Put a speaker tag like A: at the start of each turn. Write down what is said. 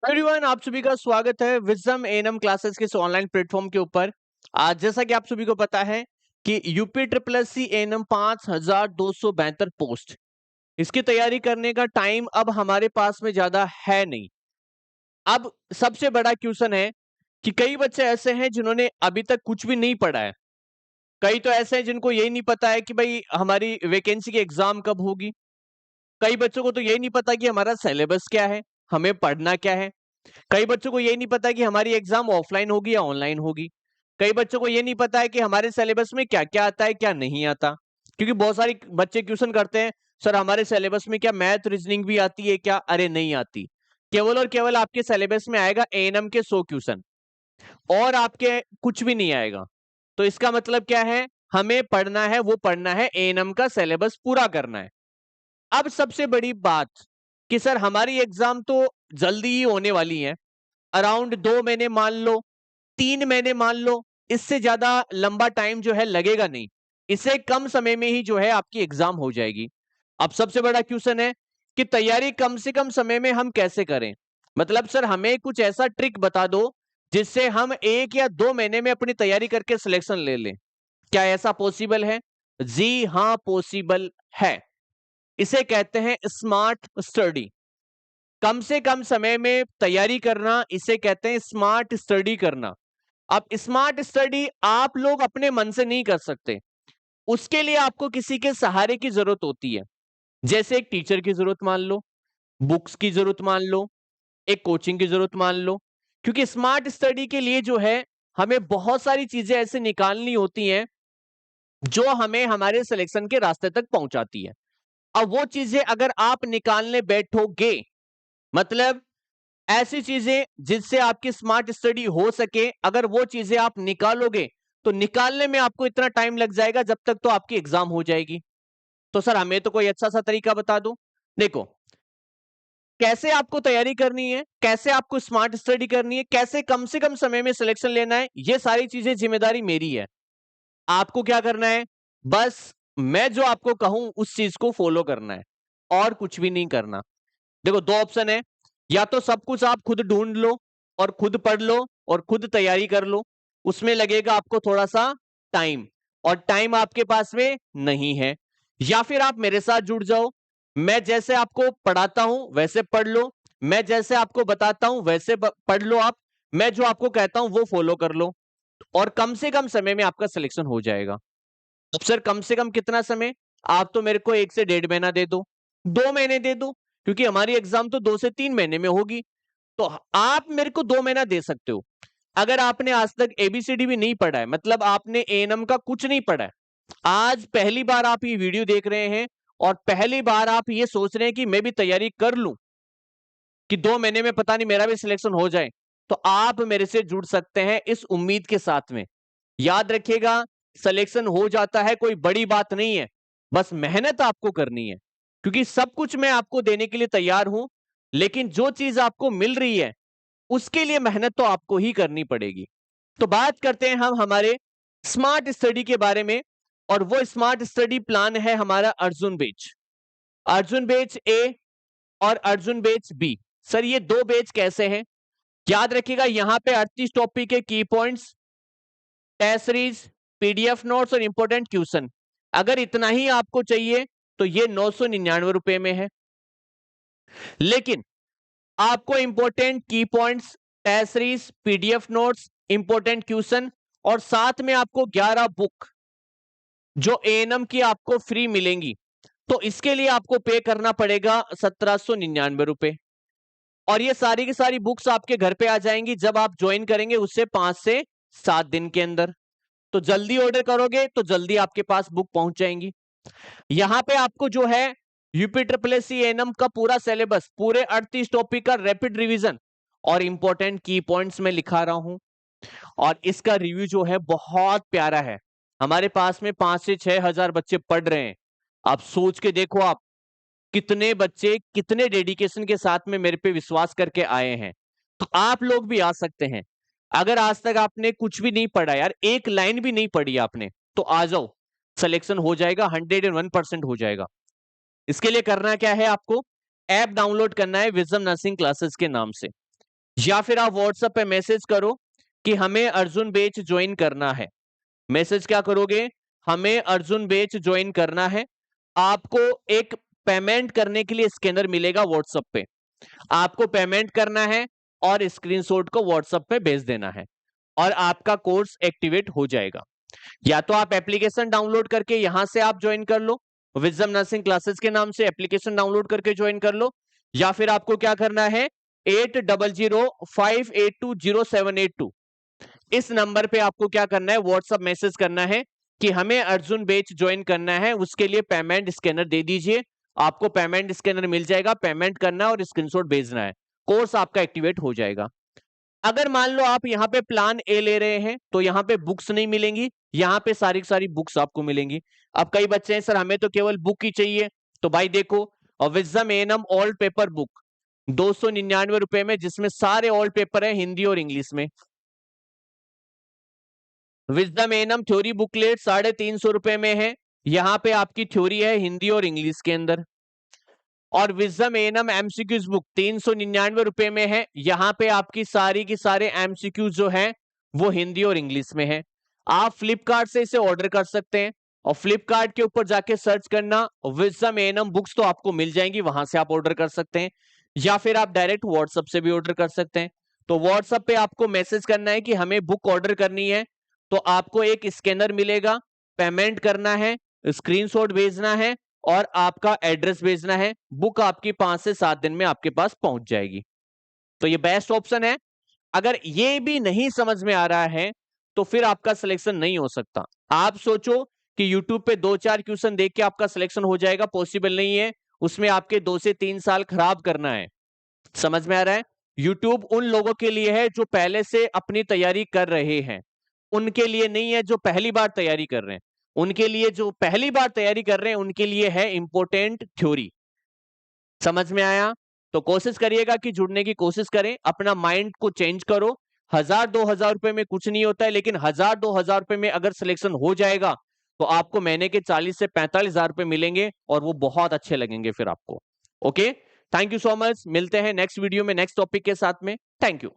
A: Everyone, आप सभी का स्वागत है विजडम एएनएम क्लासेस के इस ऑनलाइन प्लेटफॉर्म के ऊपर। आज जैसा कि आप सभी को पता है कि UP triple S C ANM 5272 post, इसकी तैयारी करने का टाइम अब हमारे पास में ज्यादा है नहीं। अब सबसे बड़ा क्वेश्चन है कि कई बच्चे ऐसे हैं जिन्होंने अभी तक कुछ भी नहीं पढ़ा है। कई तो ऐसे हैं जिनको यही नहीं पता है कि भाई हमारी वैकेंसी की एग्जाम कब होगी। कई बच्चों को तो यही नहीं पता कि हमारा सिलेबस क्या है, हमें पढ़ना क्या है। कई बच्चों को ये नहीं पता कि हमारी एग्जाम ऑफलाइन होगी या ऑनलाइन होगी। कई बच्चों को ये नहीं पता है कि हमारे सिलेबस में क्या क्या आता है, क्या नहीं आता। क्योंकि बहुत सारे बच्चे क्वेश्चन करते हैं, सर हमारे सिलेबस में क्या मैथ रीजनिंग भी आती है क्या? अरे नहीं आती। केवल और केवल आपके सिलेबस में आएगा एएनएम के 100 क्वेश्चन, और आपके कुछ भी नहीं आएगा। तो इसका मतलब क्या है? हमें पढ़ना है, वो पढ़ना है, एएनएम का सिलेबस पूरा करना है। अब सबसे बड़ी बात कि सर हमारी एग्जाम तो जल्दी ही होने वाली है, अराउंड 2 महीने मान लो, 3 महीने मान लो, इससे ज्यादा लंबा टाइम जो है लगेगा नहीं। इससे कम समय में ही जो है आपकी एग्जाम हो जाएगी। अब सबसे बड़ा क्वेश्चन है कि तैयारी कम से कम समय में हम कैसे करें। मतलब सर हमें कुछ ऐसा ट्रिक बता दो जिससे हम 1 या 2 महीने में अपनी तैयारी करके सिलेक्शन ले लें। क्या ऐसा पॉसिबल है? जी हाँ, पॉसिबल है। इसे कहते हैं स्मार्ट स्टडी। कम से कम समय में तैयारी करना, इसे कहते हैं स्मार्ट स्टडी करना। अब स्मार्ट स्टडी आप लोग अपने मन से नहीं कर सकते, उसके लिए आपको किसी के सहारे की जरूरत होती है। जैसे एक टीचर की जरूरत मान लो, बुक्स की जरूरत मान लो, एक कोचिंग की जरूरत मान लो। क्योंकि स्मार्ट स्टडी के लिए जो है हमें बहुत सारी चीजें ऐसे निकालनी होती हैं जो हमें हमारे सिलेक्शन के रास्ते तक पहुंचाती है। अब वो चीजें अगर आप निकालने बैठोगे, मतलब ऐसी चीजें जिससे आपकी स्मार्ट स्टडी हो सके, अगर वो चीजें आप निकालोगे तो निकालने में आपको इतना टाइम लग जाएगा जब तक तो आपकी एग्जाम हो जाएगी। तो सर हमें तो कोई अच्छा सा तरीका बता दो। देखो, कैसे आपको तैयारी करनी है, कैसे आपको स्मार्ट स्टडी करनी है, कैसे कम से कम समय में सिलेक्शन लेना है, ये सारी चीजें जिम्मेदारी मेरी है। आपको क्या करना है? बस मैं जो आपको कहूं उस चीज को फॉलो करना है, और कुछ भी नहीं करना। देखो, दो ऑप्शन है, या तो सब कुछ आप खुद ढूंढ लो और खुद पढ़ लो और खुद तैयारी कर लो, उसमें लगेगा आपको थोड़ा सा टाइम, और टाइम आपके पास में नहीं है। या फिर आप मेरे साथ जुड़ जाओ, मैं जैसे आपको पढ़ाता हूं वैसे पढ़ लो, मैं जैसे आपको बताता हूं वैसे पढ़ लो आप, मैं जो आपको कहता हूं वो फॉलो कर लो, और कम से कम समय में आपका सिलेक्शन हो जाएगा। अब सर कम से कम कितना समय? आप तो मेरे को 1 से 1.5 महीना दे दो, 2 महीने दे दो, क्योंकि हमारी एग्जाम तो 2 से 3 महीने में होगी। तो आप मेरे को 2 महीना दे सकते हो। अगर आपने आज तक एबीसीडी भी नहीं पढ़ा है, मतलब आपने एएनएम का कुछ नहीं पढ़ा है, आज पहली बार आप ये वीडियो देख रहे हैं और पहली बार आप ये सोच रहे हैं कि मैं भी तैयारी कर लूं कि 2 महीने में पता नहीं मेरा भी सिलेक्शन हो जाए, तो आप मेरे से जुड़ सकते हैं इस उम्मीद के साथ में। याद रखिएगा, सिलेक्शन हो जाता है कोई बड़ी बात नहीं है, बस मेहनत आपको करनी है। क्योंकि सब कुछ मैं आपको देने के लिए तैयार हूं, लेकिन जो चीज आपको मिल रही है उसके लिए मेहनत तो आपको ही करनी पड़ेगी। तो बात करते हैं हम हमारे स्मार्ट स्टडी के बारे में, और वो स्मार्ट स्टडी प्लान है हमारा अर्जुन बैच। अर्जुन बैच ए और अर्जुन बैच बी। सर ये दो बैच कैसे हैं? याद रखिएगा, यहां पे 38 टॉपिक के key points, test series, PDF notes और इंपॉर्टेंट क्वेश्चन। अगर इतना ही आपको चाहिए तो ये 999 में है। लेकिन आपको important key points, test series, PDF notes, important question, और साथ में आपको 11 बुक जो एएनएम की आपको फ्री मिलेंगी, तो इसके लिए आपको पे करना पड़ेगा 1799 रुपए। और ये सारी की सारी बुक्स आपके घर पे आ जाएंगी जब आप ज्वाइन करेंगे उससे 5 से 7 दिन के अंदर। तो जल्दी ऑर्डर करोगे तो जल्दी आपके पास बुक पहुंच जाएंगी। यहां पे आपको जो है UP triple S C ANM का पूरा सिलेबस, पूरे 38 टॉपिक का रैपिड रिवीजन और इंपॉर्टेंट की पॉइंट्स में लिखा रहा हूं। और इसका रिव्यू जो है बहुत प्यारा है। हमारे पास में 5 से 6 हजार बच्चे पढ़ रहे हैं। आप सोच के देखो, आप कितने बच्चे कितने डेडिकेशन के साथ में मेरे पे विश्वास करके आए हैं। तो आप लोग भी आ सकते हैं। अगर आज तक आपने कुछ भी नहीं पढ़ा यार, एक लाइन भी नहीं पढ़ी आपने, तो आ जाओ, सिलेक्शन हो जाएगा, 101% हो जाएगा। इसके लिए करना क्या है? आपको ऐप डाउनलोड करना है विजडम नर्सिंग क्लासेस के नाम से। या फिर आप व्हाट्सएप पे मैसेज करो कि हमें अर्जुन बैच ज्वाइन करना है। मैसेज क्या करोगे, हमें अर्जुन बैच ज्वाइन करना है। आपको एक पेमेंट करने के लिए स्कैनर मिलेगा व्हाट्सएप पे, आपको पेमेंट करना है और स्क्रीनशॉट को व्हाट्सएप पे भेज देना है और आपका कोर्स एक्टिवेट हो जाएगा। या तो आप एप्लीकेशन डाउनलोड करके यहां से आप ज्वाइन कर लो, विजडम नर्सिंग क्लासेस के नाम से एप्लीकेशन डाउनलोड करके ज्वाइन कर लो, या फिर आपको क्या करना है 8005820782 इस नंबर पे आपको क्या करना है, व्हाट्सएप मैसेज करना है कि हमें अर्जुन बैच ज्वाइन करना है, उसके लिए पेमेंट स्कैनर दे दीजिए। आपको पेमेंट स्कैनर मिल जाएगा, पेमेंट करना है और स्क्रीनशॉट भेजना है, कोर्स आपका एक्टिवेट हो जाएगा। अगर मान लो आप यहाँ पे प्लान ए ले रहे हैं तो यहाँ पे बुक्स नहीं मिलेंगी, यहाँ पे सारी सारी बुक्स आपको मिलेंगी। अब कई बच्चे हैं सर हमें तो केवल बुक ही चाहिए, तो भाई देखो wisdom ANM all paper book 299 रुपए में, जिसमें सारे ऑल पेपर है हिंदी और इंग्लिश में। विजडम एएनएम थ्योरी बुकलेट 350 रुपए में है, यहाँ पे आपकी थ्योरी है हिंदी और इंग्लिश के अंदर। और विजडम एएनएम एमसीक्यूज बुक 399 रुपए में है, यहाँ पे आपकी सारी की सारे एमसीक्यूज जो है वो हिंदी और इंग्लिश में है। आप फ्लिपकार्ट से इसे ऑर्डर कर सकते हैं और फ्लिपकार्ट के ऊपर जाके सर्च करना विजडम एएनएम बुक्स, तो आपको मिल जाएंगी, वहां से आप ऑर्डर कर सकते हैं। या फिर आप डायरेक्ट व्हाट्सएप से भी ऑर्डर कर सकते हैं। तो व्हाट्सएप पे आपको मैसेज करना है कि हमें बुक ऑर्डर करनी है, तो आपको एक स्कैनर मिलेगा, पेमेंट करना है, स्क्रीनशॉट भेजना है और आपका एड्रेस भेजना है। बुक आपकी 5 से 7 दिन में आपके पास पहुंच जाएगी। तो ये बेस्ट ऑप्शन है। अगर ये भी नहीं समझ में आ रहा है तो फिर आपका सिलेक्शन नहीं हो सकता। आप सोचो कि YouTube पे 2-4 क्वेश्चन देख के आपका सिलेक्शन हो जाएगा, पॉसिबल नहीं है। उसमें आपके 2 से 3 साल खराब करना है। समझ में आ रहा है? YouTube उन लोगों के लिए है जो पहले से अपनी तैयारी कर रहे हैं, उनके लिए नहीं है जो पहली बार तैयारी कर रहे हैं। उनके लिए जो पहली बार तैयारी कर रहे हैं उनके लिए है इंपॉर्टेंट थ्योरी। समझ में आया? तो कोशिश करिएगा कि जुड़ने की कोशिश करें, अपना माइंड को चेंज करो। 1000-2000 रुपए में कुछ नहीं होता है, लेकिन 1000-2000 रुपए में अगर सिलेक्शन हो जाएगा तो आपको महीने के 40 से 45,000 रुपए मिलेंगे और वो बहुत अच्छे लगेंगे फिर आपको। Okay, thank you so much. मिलते हैं नेक्स्ट वीडियो में नेक्स्ट टॉपिक के साथ में। Thank you.